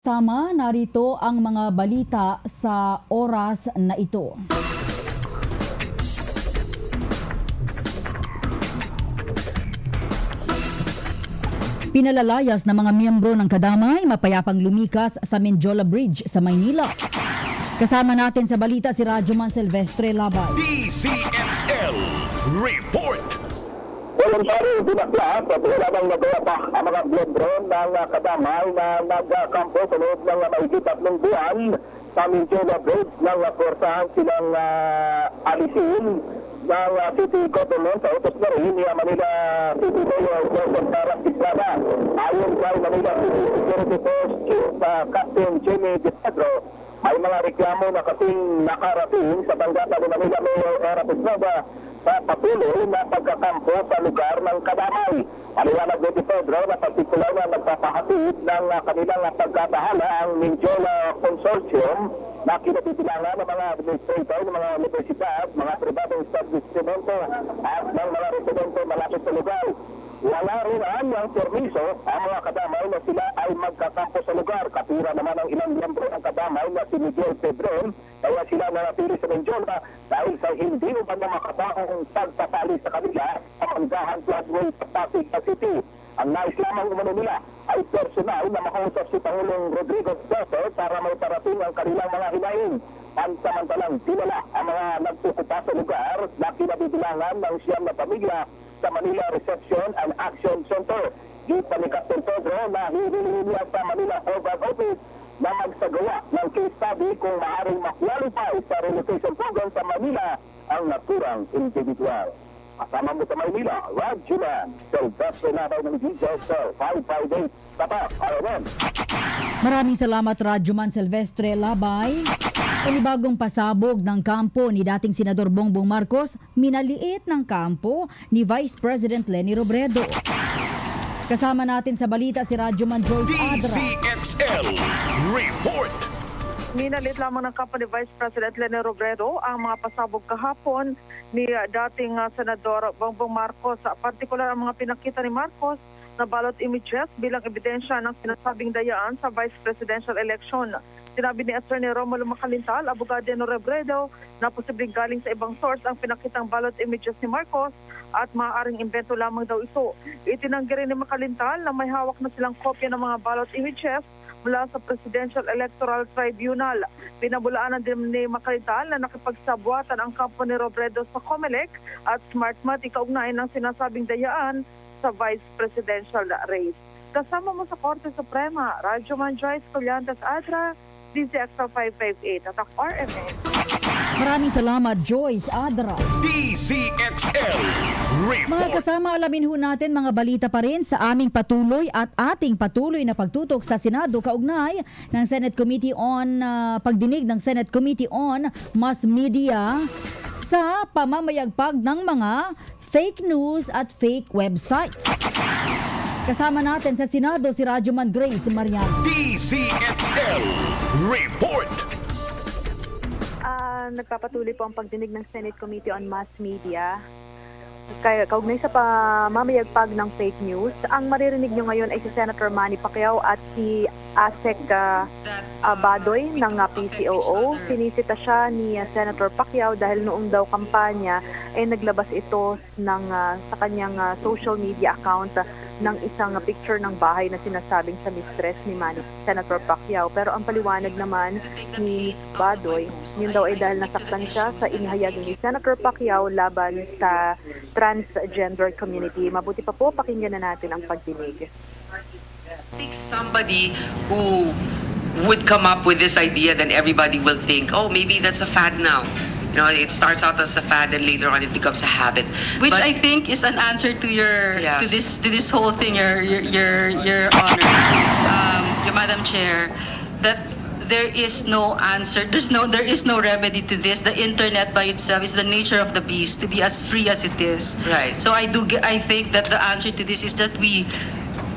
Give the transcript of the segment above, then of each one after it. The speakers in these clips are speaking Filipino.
Sama, narito ang mga balita sa oras na ito. Pinalalayas ng mga miyembro ng Kadamay mapayapang lumikas sa Menjola Bridge sa Maynila. Kasama natin sa balita si Radyoman Silvestre Labay. DCXL Report! Voluntary binakla sa pinalabang nagawa pa ang mga miyembro ng Kadamay na nagkampo sa loob ng mahigit 3 buwan sa Menjola Bridge nang naporsahan silang alisin ng City Government sa utos na rin ni Manila City Mayor Joseph Tarang Islada. Ayon kay Manila City Security Force Chief Captain Jimmy De Pedro, ay mga reklamo na kasing nakarating sa tanggapan ni Manila Mayor Erap Islada sa patuloy na pagkakampo sa lugar ng Kadamay. Paliwanag ni Pedro na partikular na nagpapahatid ng kanilang pagkatahala ang Menjola Consortium na kinatitilangan ng mga administrator ng mga universidad, mga pribadong establishmento at ng mga residente malapit sa lugar. Wala rin ang permiso ang mga Kadamay na sila ay magkakampo sa lugar. Katira naman ang ilang miyembro ng Kadamay na si Miguel Pedron, kaya sila nanatili sa Menjola dahil sa hindi upang na makataong pagpapali sa kanila sa Mangahan Floodway sa Pasig City. Ang nais lamang umano nila ay personal na makausap si Pangulong Rodrigo Duterte para may parating ang kanilang mga hinaing. Pansamantalang dinala ang mga nagpukupa sa lugar na kinabibilangan ng 9 na pamilya sa Manila Reception and Action Center. Kita ni Captain Pedro na hihiling niya sa Manila Hobart Office na magsagawa ng case study kung maaaring ma-qualify sa relocation program sa Manila ang naturang individual. Kasama mo sa Maynila, Radyoman Silvestre Labay ng DCXL 558 Tapat, Arawan. Maraming salamat Radyoman Silvestre Labay. Panibagong pasabog ng kampo ni dating Senador Bongbong Marcos, minaliit ng kampo ni Vice President Leni Robredo. Kasama natin sa balita si Radyoman Joyce Adra. DCXL Report! Minalit lamang ng kampo ni Vice President Leni Robredo ang mga pasabog kahapon ni dating Senador Bongbong Marcos. Partikular ang mga pinakita ni Marcos na ballot images bilang ebidensya ng sinasabing dayaan sa vice presidential election. Sinabi ni Attorney Romulo Macalintal, abogado ni Robredo, na posibleng galing sa ibang source ang pinakitang ballot images ni Marcos at maaaring invento lamang daw ito. Itinanggi rin ni Macalintal na may hawak na silang kopya ng mga ballot images mula sa Presidential Electoral Tribunal. Pinabulaanan din ni Macalintal na nakipagsabwatan ang kampo ni Robredo sa COMELEC at SmartMat ikaugnay ng sinasabing dayaan sa vice presidential race. Kasama mo sa Korte Suprema, Radyoman Joyce Collantes Adra, DCXL 558 at RMN. Maraming salamat Joyce Adra. DCXL Mga Report! kasama, alamin ho natin mga balita pa rin sa aming patuloy at ating patuloy na pagtutok sa Senado kaugnay ng Senate Committee on pagdinig ng Senate Committee on Mass Media sa pamamayagpag ng mga fake news at fake websites. Kasama natin sa Senado si Radyoman Grace Mariano. DCXL Report! Nagpapatuloy po ang pagdinig ng Senate Committee on Mass Media. Kaugnay sa pamamayagpag ng fake news, ang maririnig nyo ngayon ay si Senator Manny Pacquiao at si Asek Badoy ng PCOO. Sinisita siya ni Senator Pacquiao dahil noong daw kampanya ay naglabas ito sa kanyang social media account ng isang picture ng bahay na sinasabing sa mistress ni Senator Pacquiao. Pero ang paliwanag naman ni Badoy, yun daw ay dahil nasaktan siya sa inihayag ni Senator Pacquiao laban sa transgender community. Mabuti pa po, pakinggan na natin ang pagdinig. Somebody who would come up with this idea, then everybody will think, oh, maybe that's a fad now. You know, it starts out as a fad and later on it becomes a habit. Which But I think is an answer to your Yes. to this whole thing, your honor, your Madam Chair, that there is no answer. There is no remedy to this. The internet by itself is the nature of the beast to be as free as it is. Right. So I think that the answer to this is that we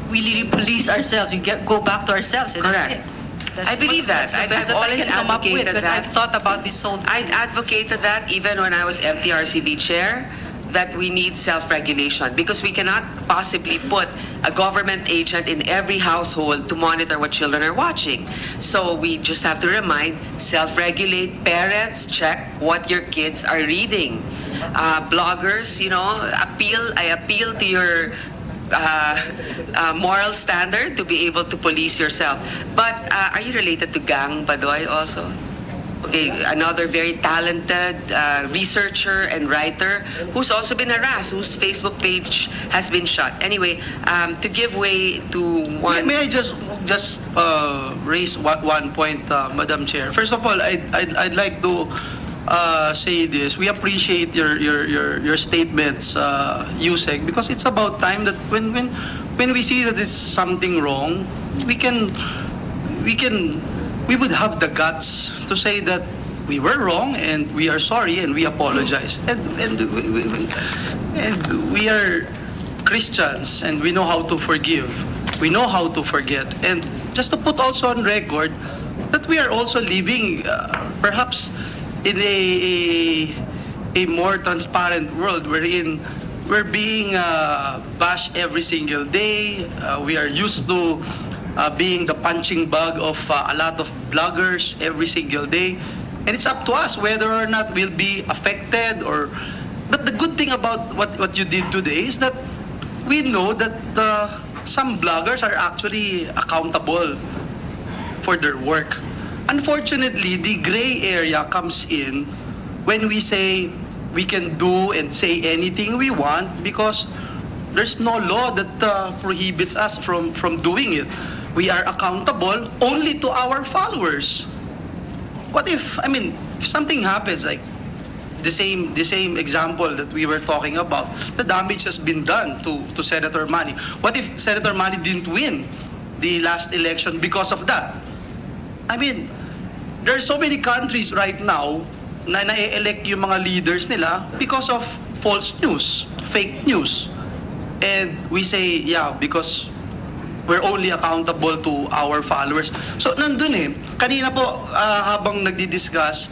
really police ourselves. Go back to ourselves. And Correct. That's it. I believe that. That's the I've best that I always can come up with, advocated because that. I've thought about this whole thing. I advocated that even when I was MTRCB chair. that we need self-regulation because we cannot possibly put a government agent in every household to monitor what children are watching. So we just have to remind, self-regulate. Parents, check what your kids are reading. Bloggers, I appeal to your moral standard to be able to police yourself. But are you related to Gang Badoy also? Okay, another very talented researcher and writer who's also been harassed, whose Facebook page has been shut. Anyway, to give way to one... May I just raise one point, Madam Chair? First of all, I'd like to say this. We appreciate your statements, Yusek, because it's about time that when we see that there's something wrong, we would have the guts to say that we were wrong and we are sorry and we apologize. And we are Christians and we know how to forgive. We know how to forget. And just to put also on record that we are also living perhaps in a more transparent world wherein we're being bashed every single day. We are used to being the punching bag of a lot of bloggers every single day. And it's up to us whether or not we'll be affected or... But the good thing about what you did today is that we know that some bloggers are actually accountable for their work. Unfortunately, the gray area comes in when we say we can do and say anything we want because there's no law that prohibits us from doing it. We are accountable only to our followers. What if something happens, like the same example that we were talking about, the damage has been done to Senator Manny. What if Senator Manny didn't win the last election because of that? There are so many countries right now na na-elect yung mga leaders nila because of false news, fake news. And we say, yeah, because we're only accountable to our followers. So, nandun kanina po, habang nagdi-discuss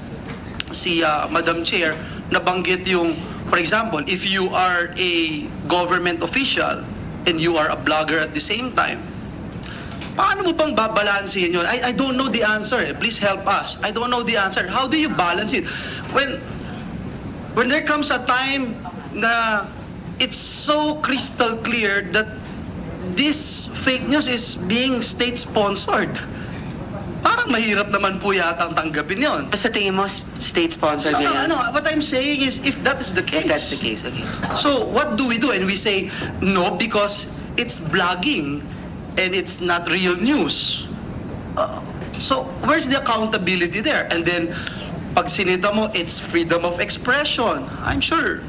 si Madam Chair, nabanggit yung, for example, if you are a government official and you are a blogger at the same time, paano mo bang babalansin yun? I don't know the answer. Please help us. I don't know the answer. How do you balance it? When there comes a time na it's so crystal clear that this fake news is being state-sponsored, parang mahirap naman po yata ang tanggapin yun. Sa tingin mo, state-sponsored yan? What I'm saying is, if that is the case. If that's the case, okay. So, what do we do? And we say, no, because it's blogging and it's not real news. So, where's the accountability there? And then, pag sinita mo, it's freedom of expression. I'm sure,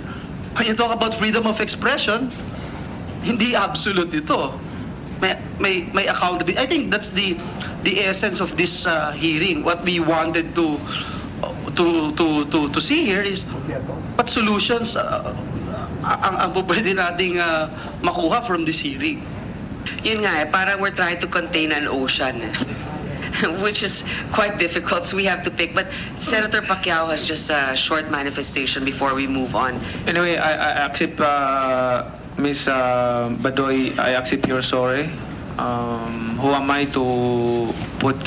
when you talk about freedom of expression, hindi absolute ito. May accountability. I think that's the essence of this hearing. What we wanted to see here is what solutions ang pwede nating makuha from this hearing. Yun nga parang we're trying to contain an ocean, which is quite difficult, so we have to pick. But Senator Pacquiao has just a short manifestation before we move on. Anyway, I accept, Ms. Badoy, I accept your sorry. Who am I to put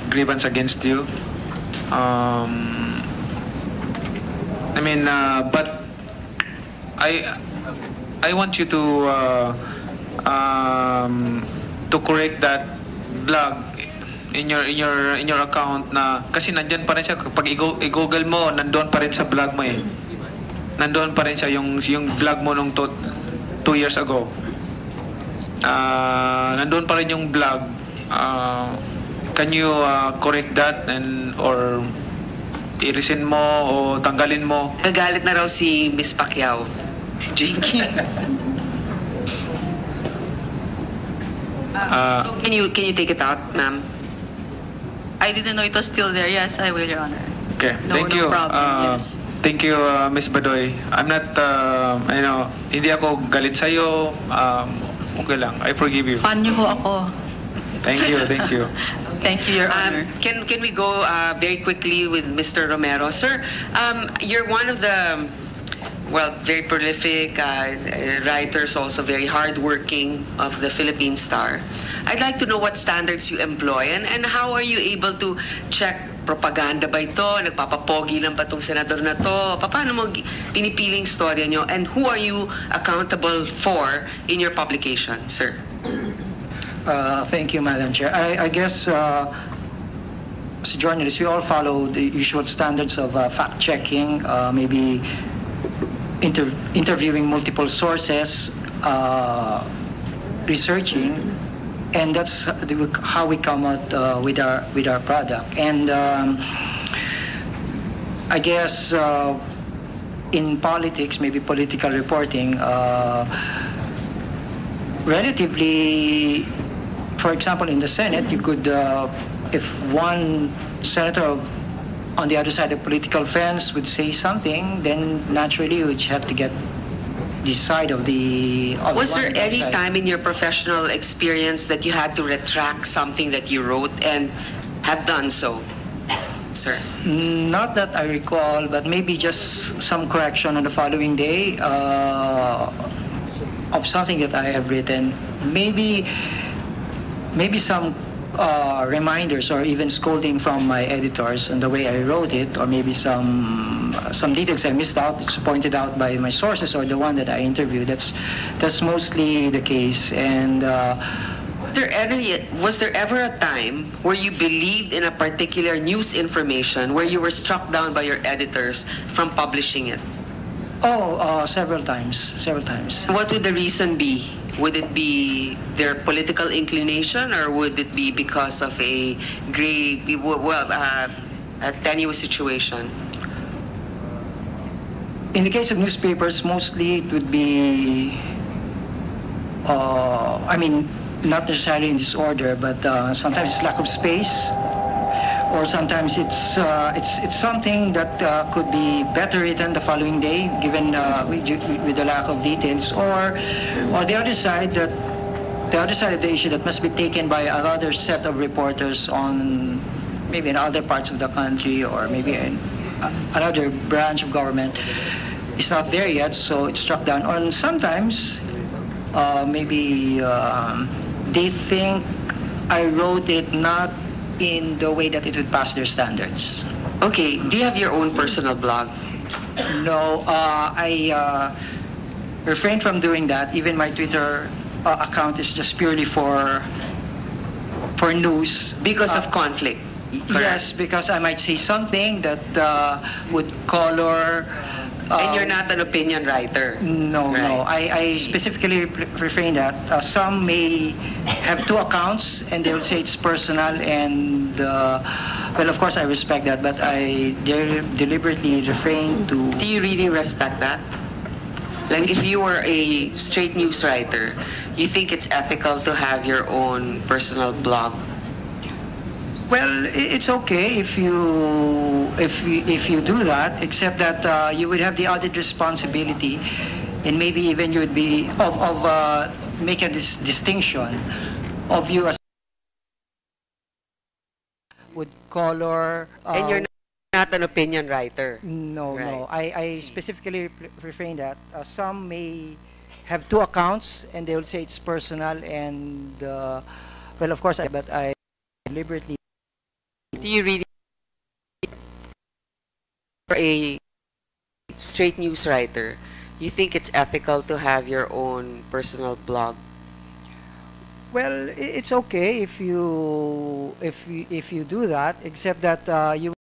grievance against you? But I want you to correct that blog in your account na kasi nandiyan pa rin siya kapag i-google mo, nandoon pa rin sa blog mo nandoon pa rin siya yung blog mo nung 2 years ago. Nandoon pa rin yung blog. Can you correct that or i-rescind mo o tanggalin mo? Nagalit na raw si Miss Pacquiao, si Jinky. So can you take it out, ma'am? I didn't know it was still there. Yes, I will, Your Honor. Okay, thank you. Problem, yes. Thank you, Ms. Badoy. I'm not, hindi ako galit sa'yo. Okay lang. I forgive you. Fan niyo ho ako. Thank you, thank you. Thank you, Your Honor. Can we go very quickly with Mr. Romero? Sir, you're one of very prolific writers, also very hardworking of the Philippine Star. I'd like to know what standards you employ and how are you able to check propaganda ba ito? Nagpapapogi lang ba itong senador na to? Paano mo pinipiling storya nyo? And who are you accountable for in your publication, sir? Thank you, Madam Chair. I guess as a journalist, we all follow the usual standards of fact-checking, maybe interviewing multiple sources, researching, and that's how we come out with our product. And I guess in politics, maybe political reporting, relatively, for example, in the Senate, you could, if one senator on the other side of the political fence would say something, then naturally you would have to get this side of the... Was there any time in your professional experience that you had to retract something that you wrote and have done so, sir? Not that I recall, but maybe just some correction on the following day of something that I have written. Maybe some reminders or even scolding from my editors on the way I wrote it, or maybe some details I missed out. It's pointed out by my sources or the one that I interviewed. That's mostly the case. And was there ever a time where you believed in a particular news information where you were struck down by your editors from publishing it? Several times. What would the reason be? Would it be their political inclination, or would it be because of a tenuous situation? In the case of newspapers, mostly it would be, not necessarily in this order, but sometimes it's lack of space, or sometimes it's something that could be better written the following day, given with the lack of details, or the other side of the issue that must be taken by another set of reporters on maybe in other parts of the country, or maybe in another branch of government is not there yet, so it's struck down. Or sometimes maybe they think I wrote it not in the way that it would pass their standards. Okay, do you have your own personal blog? No, I refrain from doing that. Even my Twitter account is just purely for news. Because of conflict? Yes, because I might say something that would color... and you're not an opinion writer? No, right. No. I specifically refrain that. Some may have two accounts and they'll say it's personal, and well, of course I respect that, but I deliberately refrain to... Do you really respect that? Like if you were a straight news writer, you think it's ethical to have your own personal blog? Well, it's okay if you do that, except that you would have the added responsibility, and maybe even you would be of making this distinction of you as would color. And you're not an opinion writer. No, right. No. I specifically refrain that. Some may have two accounts and they will say it's personal, and well, of course, but I deliberately. Do you really, for a straight news writer, you think it's ethical to have your own personal blog? Well, it's okay if you do that, except that you